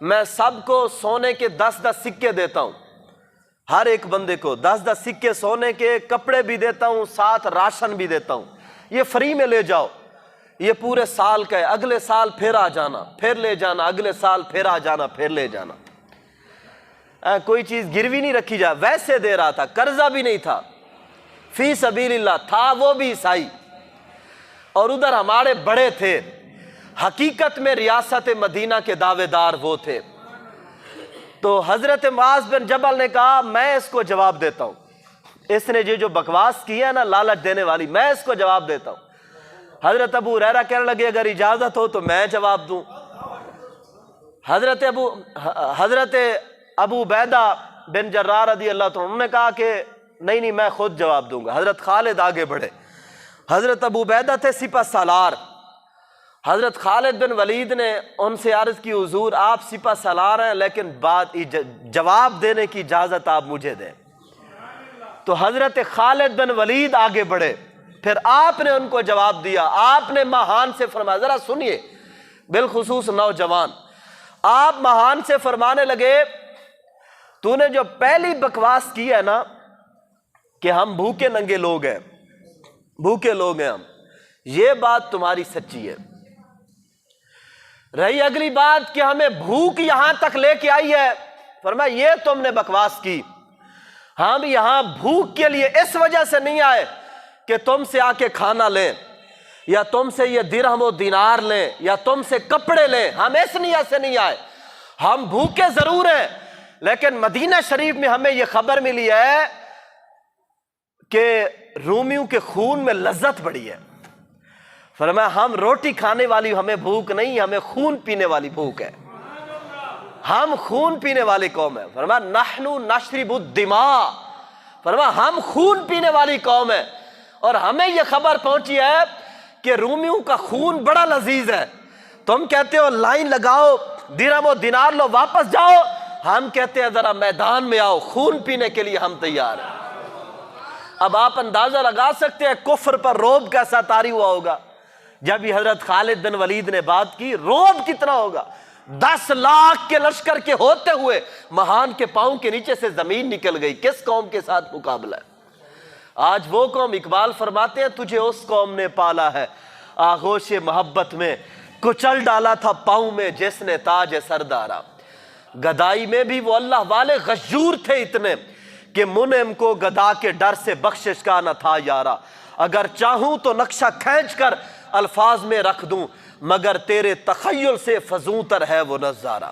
میں سب کو سونے کے 10-10 سکے دیتا ہوں. ہر ایک بندے کو 10-10 سکے سونے کے، کپڑے بھی دیتا ہوں، ساتھ راشن بھی دیتا ہوں. یہ فری میں لے جاؤ، یہ پورے سال کا ہے. اگلے سال پھر آ جانا، پھر لے جانا، اگلے سال پھر آ جانا، پھر لے جانا. کوئی چیز گروی نہیں رکھی جا. ویسے دے رہا تھا، قرضہ بھی نہیں تھا، فی سبیل اللہ تھا. وہ بھی عیسائی، اور ادھر ہمارے بڑے تھے. حقیقت میں ریاست مدینہ کے دعوے دار وہ تھے. تو حضرت معاذ بن جبل نے کہا میں اس کو جواب دیتا ہوں. اس نے جو بکواس کی ہے نا لالچ دینے والی، میں اس کو جواب دیتا ہوں. حضرت ابو ہریرہ کہنے لگے اگر اجازت ہو تو میں جواب دوں. حضرت ابو عبیدہ بن جراح رضی اللہ عنہ انہوں نے کہا کہ نہیں میں خود جواب دوں گا. حضرت خالد آگے بڑھے. حضرت ابو عبیدہ تھے سپہ سالار. حضرت خالد بن ولید نے ان سے عرض کی حضور آپ سپہ سالار ہیں، لیکن جواب دینے کی اجازت آپ مجھے دیں. تو حضرت خالد بن ولید آگے بڑھے، پھر آپ نے ان کو جواب دیا. آپ نے مہان سے فرمایا، ذرا سنیے، بالخصوص نوجوان، آپ مہان سے فرمانے لگے تو نے جو پہلی بکواس کی ہے نا کہ ہم بھوکے ننگے لوگ ہیں، بھوکے لوگ ہیں ہم، یہ بات تمہاری سچی ہے. رہی اگلی بات کہ ہمیں بھوک یہاں تک لے کے آئی ہے، فرمایا یہ تم نے بکواس کی. ہم یہاں بھوک کے لیے اس وجہ سے نہیں آئے کہ تم سے آ کے کھانا لیں، یا تم سے یہ درہم و دینار لیں، یا تم سے کپڑے لیں. ہم اس نیت سے نہیں آئے. ہم بھوکے ضرور ہیں، لیکن مدینہ شریف میں ہمیں یہ خبر ملی ہے کہ رومیوں کے خون میں لذت بڑی ہے. فرمایا ہم روٹی کھانے والی ہمیں بھوک نہیں، ہمیں خون پینے والی بھوک ہے. ہم خون پینے والی قوم ہے. فرمایا نحن نشرب الدماء، فرمایا ہم خون پینے والی قوم ہے. اور ہمیں یہ خبر پہنچی ہے کہ رومیوں کا خون بڑا لذیذ ہے. تم کہتے ہو لائن لگاؤ، درہم و دینار لو، واپس جاؤ. ہم کہتے ہیں ذرا میدان میں آؤ، خون پینے کے لیے ہم تیار ہیں. اب آپ اندازہ لگا سکتے ہیں کفر پر روب کیسا طاری ہوا ہوگا. جب یہ حضرت خالد بن ولید نے بات کی، روب کتنا ہوگا. 10 لاکھ کے لشکر کے ہوتے ہوئے مہان کے پاؤں کے نیچے سے زمین نکل گئی. کس قوم کے ساتھ مقابلہ ہے. آج وہ قوم، اقبال فرماتے ہیں تجھے اس قوم نے پالا ہے، آغوش محبت میں کچل ڈالا تھا پاؤں میں جس نے تاج سردارا. گدائی میں بھی وہ اللہ والے غشور تھے اتنے کہ منعم کو گدا کے ڈر سے بخشش کا نہ تھا یارا. اگر چاہوں تو نقشہ کھینچ کر الفاظ میں رکھ دوں، مگر تیرے تخیل سے فزوں تر ہے وہ نظارہ.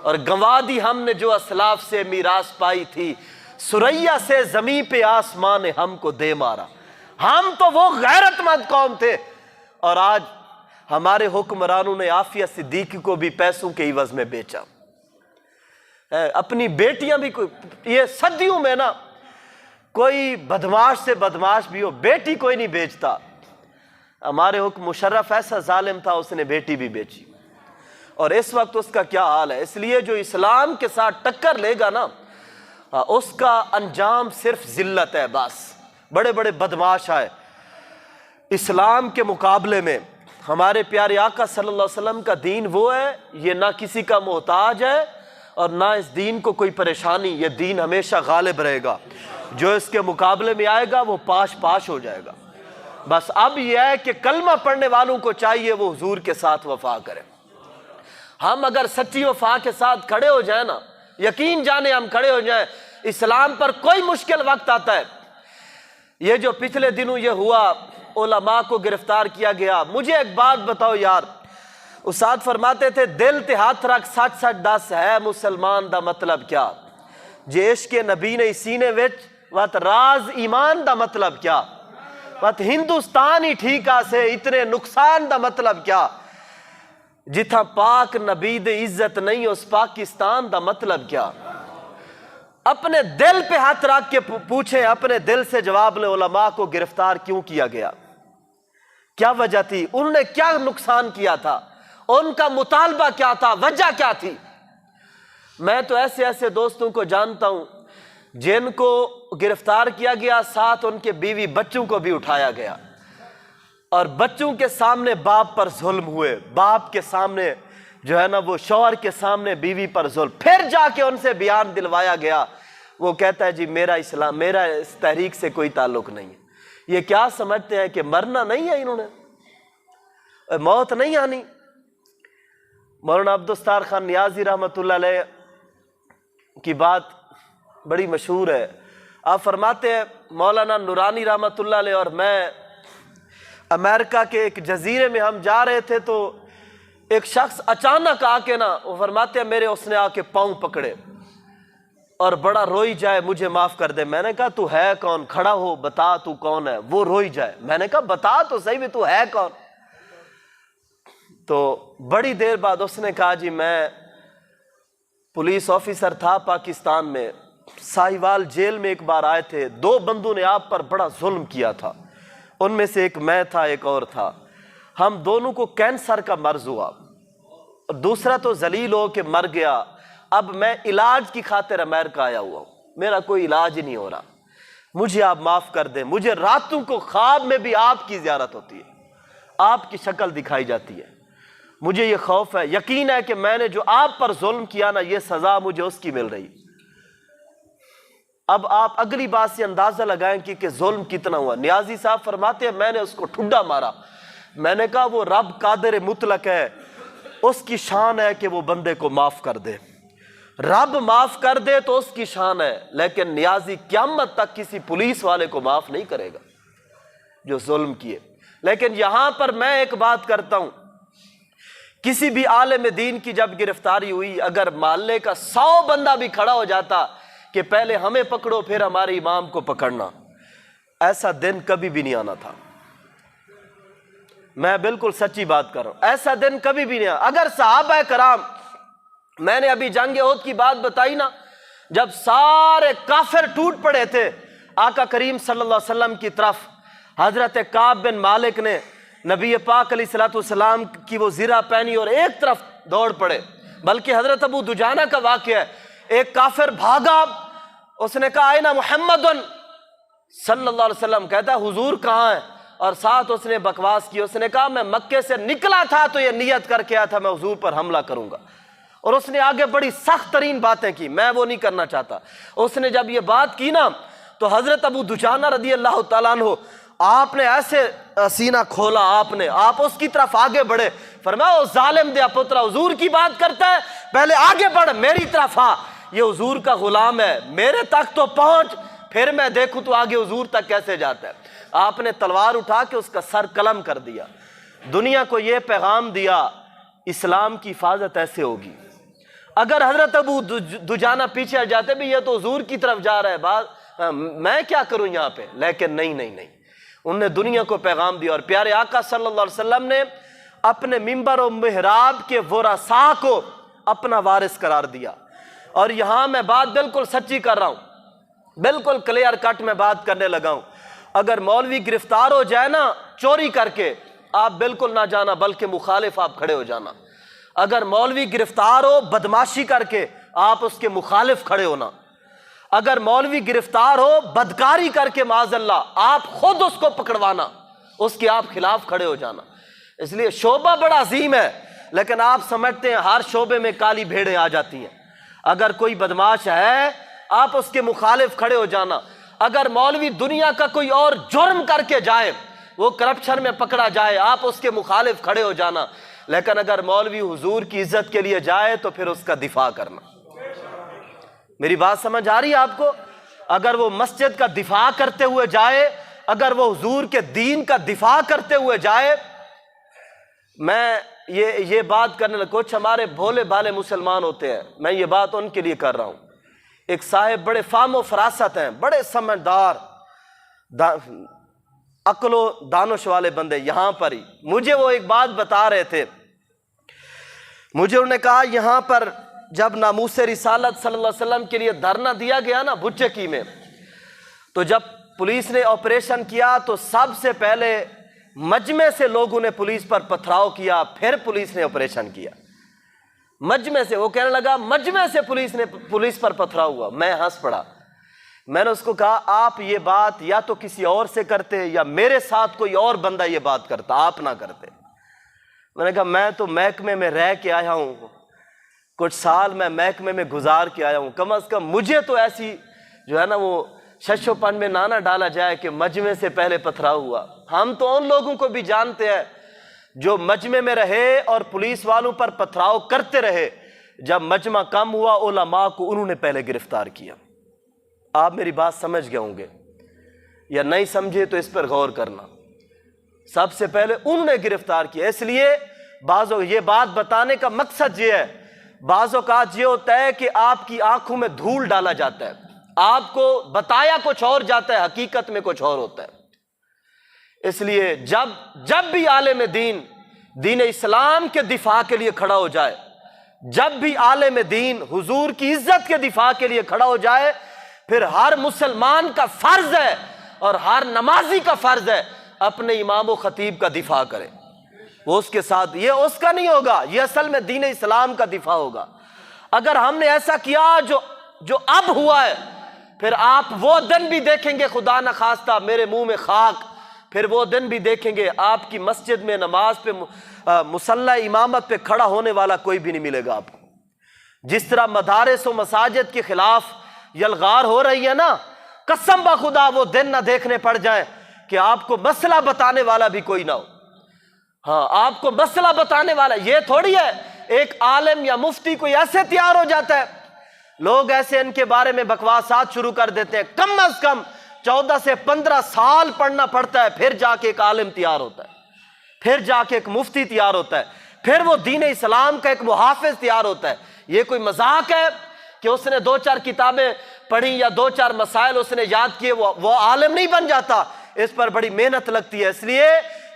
اور گنوا دی ہم نے جو اسلاف سے میراث پائی تھی، سریا سے زمیں پہ آسمان نے ہم کو دے مارا. ہم تو وہ غیرت مند قوم تھے، اور آج ہمارے حکمرانوں نے عافیہ صدیقی کو بھی پیسوں کے عوض میں بیچا. اپنی بیٹیاں بھی، یہ صدیوں میں نا کوئی بدماش سے بدماش بھی ہو، بیٹی کوئی نہیں بیچتا. ہمارے حکم مشرف ایسا ظالم تھا، اس نے بیٹی بھی بیچی. اور اس وقت اس کا کیا حال ہے. اس لیے جو اسلام کے ساتھ ٹکر لے گا نا، اس کا انجام صرف ذلت ہے. بس بڑے بڑے بدماش آئے اسلام کے مقابلے میں. ہمارے پیارے آقا صلی اللہ علیہ وسلم کا دین وہ ہے، یہ نہ کسی کا محتاج ہے اور نہ اس دین کو کوئی پریشانی. یہ دین ہمیشہ غالب رہے گا. جو اس کے مقابلے میں آئے گا وہ پاش پاش ہو جائے گا. بس اب یہ ہے کہ کلمہ پڑھنے والوں کو چاہیے وہ حضور کے ساتھ وفا کریں. ہم اگر سچی وفا کے ساتھ کھڑے ہو جائیں نا، یقین جانے ہم کھڑے ہو جائیں. اسلام پر کوئی مشکل وقت آتا ہے. یہ جو پچھلے دنوں یہ ہوا، علماء کو گرفتار کیا گیا. مجھے ایک بات بتاؤ یار، استاد فرماتے تھے دل تے ہاتھ رکھ سچ سچ دس ہے مسلمان دا مطلب کیا. جے عشق نبی نے سینے وچ وت راز ایمان دا مطلب کیا. وت ہندوستان ہی ٹھیک سے اتنے نقصان دا مطلب کیا. جتھا پاک نبی دے عزت نہیں اس پاکستان دا مطلب کیا. اپنے دل پہ ہاتھ رکھ کے پوچھیں، اپنے دل سے جواب لیں، علماء کو گرفتار کیوں کیا گیا؟ کیا وجہ تھی؟ انہوں نے کیا نقصان کیا تھا؟ ان کا مطالبہ کیا تھا؟ وجہ کیا تھی؟ میں تو ایسے ایسے دوستوں کو جانتا ہوں جن کو گرفتار کیا گیا، ساتھ ان کے بیوی بچوں کو بھی اٹھایا گیا، اور بچوں کے سامنے باپ پر ظلم ہوئے. باپ کے سامنے جو ہے نا، وہ شوہر کے سامنے بیوی پر ظلم. پھر جا کے ان سے بیان دلوایا گیا. وہ کہتا ہے جی میرا اسلام، میرا اس تحریک سے کوئی تعلق نہیں ہے. یہ کیا سمجھتے ہیں کہ مرنا نہیں ہے انہوں نے، موت نہیں آنی؟ مولانا عبدالستار خان نیازی رحمۃ اللہ علیہ کی بات بڑی مشہور ہے. آپ فرماتے ہیں مولانا نورانی رحمۃ اللہ علیہ اور میں امریکہ کے ایک جزیرے میں ہم جا رہے تھے، تو ایک شخص اچانک آ کے نا، وہ فرماتے ہیں میرے اس نے آ کے پاؤں پکڑے اور بڑا روئی جائے مجھے معاف کر دے. میں نے کہا تو ہے کون؟ کھڑا ہو بتا تو کون ہے. وہ روئی جائے. میں نے کہا بتا تو صحیح بھی تو ہے کون؟ تو بڑی دیر بعد اس نے کہا جی میں پولیس آفیسر تھا پاکستان میں، ساہیوال جیل میں ایک بار آئے تھے. 2 بندوں نے آپ پر بڑا ظلم کیا تھا. ان میں سے ایک میں تھا، ایک اور تھا. ہم دونوں کو کینسر کا مرض ہوا، اور دوسرا تو ذلیل ہو کے مر گیا. اب میں علاج کی خاطر امریکہ آیا ہوا ہوں، میرا کوئی علاج ہی نہیں ہو رہا. مجھے آپ معاف کر دیں. مجھے راتوں کو خواب میں بھی آپ کی زیارت ہوتی ہے، آپ کی شکل دکھائی جاتی ہے. مجھے یہ خوف ہے، یقین ہے کہ میں نے جو آپ پر ظلم کیا نا، یہ سزا مجھے اس کی مل رہی. اب آپ اگلی بات سے اندازہ لگائیں کہ ظلم کتنا ہوا. نیازی صاحب فرماتے ہیں میں نے اس کو ٹھڈا مارا. میں نے کہا وہ رب قادر مطلق ہے، اس کی شان ہے کہ وہ بندے کو معاف کر دے. رب معاف کر دے تو اس کی شان ہے، لیکن نیازی قیامت تک کسی پولیس والے کو معاف نہیں کرے گا جو ظلم کیے. لیکن یہاں پر میں ایک بات کرتا ہوں، کسی بھی عالم دین کی جب گرفتاری ہوئی، اگر محلے کا 100 بندہ بھی کھڑا ہو جاتا کہ پہلے ہمیں پکڑو پھر ہمارے امام کو پکڑنا، ایسا دن کبھی بھی نہیں آنا تھا. میں بالکل سچی بات کر رہا ہوں، ایسا دن کبھی بھی نہیں آنا. اگر صحابہ کرام، میں نے ابھی جنگ احد کی بات بتائی نا، جب سارے کافر ٹوٹ پڑے تھے، آقا کریم صلی اللہ علیہ وسلم کی طرف حضرت کعب بن مالک نے نبی پاک علیہ الصلوۃ والسلام کی وہ زرہ پہنی اور ایک طرف دوڑ پڑے. بلکہ حضرت ابو دجانہ کا واقعہ ہے، ایک کافر بھاگا، اس نے کہا اینا محمد صلی اللہ علیہ وسلم، کہتا ہے حضور کہاں ہے؟ اور ساتھ اس نے بکواس کی. اس نے کہا میں مکے سے نکلا تھا تو یہ نیت کر کے آیا تھا میں حضور پر حملہ کروں گا. اور اس نے آگے بڑی سخت ترین باتیں کی، میں وہ نہیں کرنا چاہتا. اس نے جب یہ بات کی نا تو حضرت ابو دجانہ رضی اللہ تعالیٰ عنہ، آپ نے ایسے سینہ کھولا، آپ اس کی طرف آگے بڑھے. فرمایا او ظالم دیا پترا، حضور کی بات کرتا ہے، پہلے آگے بڑھ، میری طرف آ. یہ حضور کا غلام ہے، میرے تک تو پہنچ، پھر میں دیکھوں تو آگے حضور تک کیسے جاتا ہے. آپ نے تلوار اٹھا کے اس کا سر قلم کر دیا. دنیا کو یہ پیغام دیا اسلام کی حفاظت ایسے ہوگی. اگر حضرت ابو دجانہ پیچھے ہٹ جاتے بھی یہ تو حضور کی طرف جا رہا ہے، بات میں کیا کروں یہاں پہ، لیکن نہیں، انہوں نے دنیا کو پیغام دیا. اور پیارے آقا صلی اللہ علیہ وسلم نے اپنے منبر و محراب کے ورثاء کو اپنا وارث قرار دیا. اور یہاں میں بات بالکل سچی کر رہا ہوں، بالکل کلیئر کٹ میں بات کرنے لگا ہوں. اگر مولوی گرفتار ہو جائے نا چوری کر کے، آپ بالکل نہ جانا بلکہ مخالف آپ کھڑے ہو جانا. اگر مولوی گرفتار ہو بدماشی کر کے، آپ اس کے مخالف کھڑے ہونا. اگر مولوی گرفتار ہو بدکاری کر کے معاذ اللہ، آپ خود اس کو پکڑوانا، اس کے آپ خلاف کھڑے ہو جانا. اس لیے شعبہ بڑا عظیم ہے، لیکن آپ سمجھتے ہیں ہر شعبے میں کالی بھیڑیں آ جاتی ہیں. اگر کوئی بدماش ہے آپ اس کے مخالف کھڑے ہو جانا. اگر مولوی دنیا کا کوئی اور جرم کر کے جائے، وہ کرپشن میں پکڑا جائے، آپ اس کے مخالف کھڑے ہو جانا. لیکن اگر مولوی حضور کی عزت کے لیے جائے تو پھر اس کا دفاع کرنا. میری بات سمجھ آ رہی ہے آپ کو؟ اگر وہ مسجد کا دفاع کرتے ہوئے جائے، اگر وہ حضور کے دین کا دفاع کرتے ہوئے جائے. میں یہ بات کرنے لگا، کچھ ہمارے بھولے بھالے مسلمان ہوتے ہیں، میں یہ بات ان کے لیے کر رہا ہوں. ایک صاحب بڑے فہم و فراست ہیں، بڑے سمجھدار، عقل و دانش والے بندے، یہاں پر ہی مجھے وہ ایک بات بتا رہے تھے. مجھے انہوں نے کہا یہاں پر جب ناموس رسالت صلی اللہ علیہ وسلم کے لیے دھرنا دیا گیا نا بچکی میں، تو جب پولیس نے آپریشن کیا تو سب سے پہلے مجمع سے لوگوں نے پولیس پر پتھراؤ کیا، پھر پولیس نے آپریشن کیا. مجمع سے، وہ کہنے لگا مجمع سے پولیس پر پتھراؤ ہوا. میں ہنس پڑا. میں نے اس کو کہا آپ یہ بات یا تو کسی اور سے کرتے یا میرے ساتھ کوئی اور بندہ یہ بات کرتا، آپ نہ کرتے. میں نے کہا میں تو محکمے میں رہ کے آیا ہوں، کچھ سال میں محکمے میں گزار کے آیا ہوں، کم از کم مجھے تو ایسی جو ہے نا وہ ششو پن میں نہ ڈالا جائے کہ مجمع سے پہلے پتھراؤ ہوا. ہم تو ان لوگوں کو بھی جانتے ہیں جو مجمع میں رہے اور پولیس والوں پر پتھراؤ کرتے رہے. جب مجمع کم ہوا علماء کو انہوں نے پہلے گرفتار کیا. آپ میری بات سمجھ گئے ہوں گے یا نہیں سمجھے تو اس پر غور کرنا. سب سے پہلے انہوں نے گرفتار کیا. اس لیے یہ بات بتانے کا مقصد یہ ہے، بعض اوقات یہ ہوتا ہے کہ آپ کی آنکھوں میں دھول ڈالا جاتا ہے، آپ کو بتایا کچھ اور جاتا ہے، حقیقت میں کچھ اور ہوتا ہے. اس لیے جب بھی عالم دین اسلام کے دفاع کے لیے کھڑا ہو جائے، جب بھی عالم دین حضور کی عزت کے دفاع کے لیے کھڑا ہو جائے، پھر ہر مسلمان کا فرض ہے اور ہر نمازی کا فرض ہے اپنے امام و خطیب کا دفاع کرے. وہ اس کے ساتھ، یہ اس کا نہیں ہوگا، یہ اصل میں دین اسلام کا دفاع ہوگا. اگر ہم نے ایسا کیا جو اب ہوا ہے، پھر آپ وہ دن بھی دیکھیں گے، خدا نخواستہ میرے منہ میں خاک، پھر وہ دن بھی دیکھیں گے آپ کی مسجد میں نماز پہ مصلی امامت پہ کھڑا ہونے والا کوئی بھی نہیں ملے گا آپ کو. جس طرح مدارس و مساجد کے خلاف یلغار ہو رہی ہے نا، قسم بخدا وہ دن نہ دیکھنے پڑ جائیں کہ آپ کو مسئلہ بتانے والا بھی کوئی نہ ہو. ہاں، آپ کو مسئلہ بتانے والا یہ تھوڑی ہے ایک عالم یا مفتی کوئی ایسے تیار ہو جاتا ہے، لوگ ایسے ان کے بارے میں بکواسات شروع کر دیتے ہیں. کم از کم 14 سے 15 سال پڑھنا پڑتا ہے، پھر جا کے ایک عالم تیار ہوتا ہے، پھر جا کے ایک مفتی تیار ہوتا ہے، پھر وہ دین اسلام کا ایک محافظ تیار ہوتا ہے. یہ کوئی مذاق ہے کہ اس نے 2-4 کتابیں پڑھی یا 2-4 مسائل اس نے یاد کیے وہ عالم نہیں بن جاتا. اس پر بڑی محنت لگتی ہے. اس لیے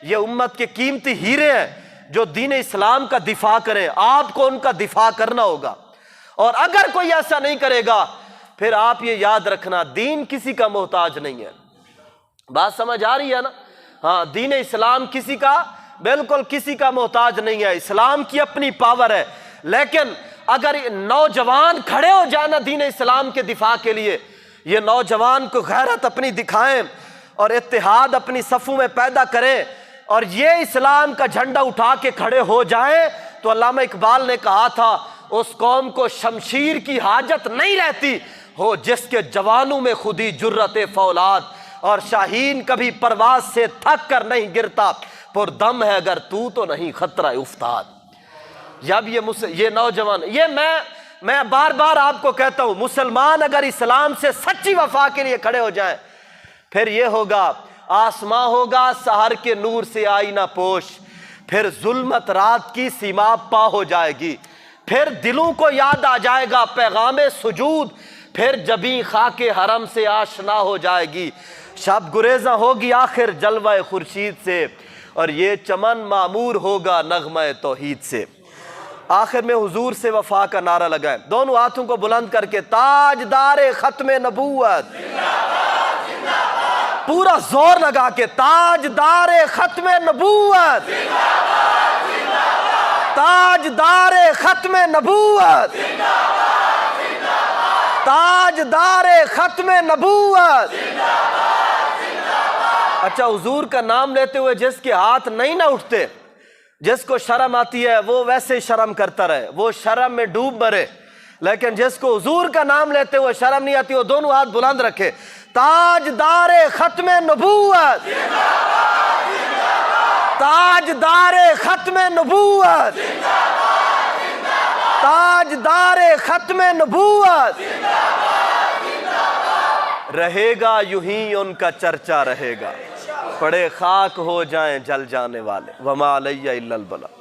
یہ امت کے قیمتی ہیرے ہیں جو دین اسلام کا دفاع کریں. آپ کو ان کا دفاع کرنا ہوگا، اور اگر کوئی ایسا نہیں کرے گا پھر آپ یہ یاد رکھنا دین کسی کا محتاج نہیں ہے. بات سمجھ آ رہی ہے نا؟ ہاں، دین اسلام کسی کا، بالکل کسی کا محتاج نہیں ہے. اسلام کی اپنی پاور ہے. لیکن اگر نوجوان کھڑے ہو جائیں نا دین اسلام کے دفاع کے لیے، یہ نوجوان کو غیرت اپنی دکھائیں اور اتحاد اپنی صفوں میں پیدا کریں اور یہ اسلام کا جھنڈا اٹھا کے کھڑے ہو جائیں، تو علامہ اقبال نے کہا تھا اس قوم کو شمشیر کی حاجت نہیں رہتی ہو جس کے جوانوں میں خودی جرت فولاد، اور شاہین کبھی پرواز سے تھک کر نہیں گرتا، پر دم ہے اگر تو نہیں خطرہ افتاد. جب یہ نوجوان، یہ میں بار بار آپ کو کہتا ہوں، مسلمان اگر اسلام سے سچی وفا کے لیے کھڑے ہو جائیں، پھر یہ ہوگا آسماں ہوگا سحر کے نور سے آئینہ پوش، پھر ظلمت رات کی سیما پا ہو جائے گی، پھر دلوں کو یاد آ جائے گا پیغام سجود، پھر جبیں خاک حرم سے آشنا ہو جائے گی، شب گریزاں ہوگی آخر جلوہ خورشید سے، اور یہ چمن معمور ہوگا نغمہ توحید سے۔ آخر میں حضور سے وفا کا نعرہ لگائیں، دونوں ہاتھوں کو بلند کر کے، تاجدار ختم نبوت، پورا زور لگا کے، تاجدار ختم نبوت، تاجدار ختم نبوت، تاجدار ختم نبوت۔ اچھا، حضور کا نام لیتے ہوئے جس کے ہاتھ نہیں نہ اٹھتے، جس کو شرم آتی ہے وہ ویسے شرم کرتا رہے، وہ شرم میں ڈوب مرے، لیکن جس کو حضور کا نام لیتے ہوئے شرم نہیں آتی وہ دونوں ہاتھ بلند رکھے، تاجدار ختم نبوت، تاجدار ختم نبوت، تاجدار ختم نبوت۔ رہے گا یوں ہی ان کا چرچا رہے گا، پڑے خاک ہو جائیں جل جانے والے، وما علیہ الا البلاغ۔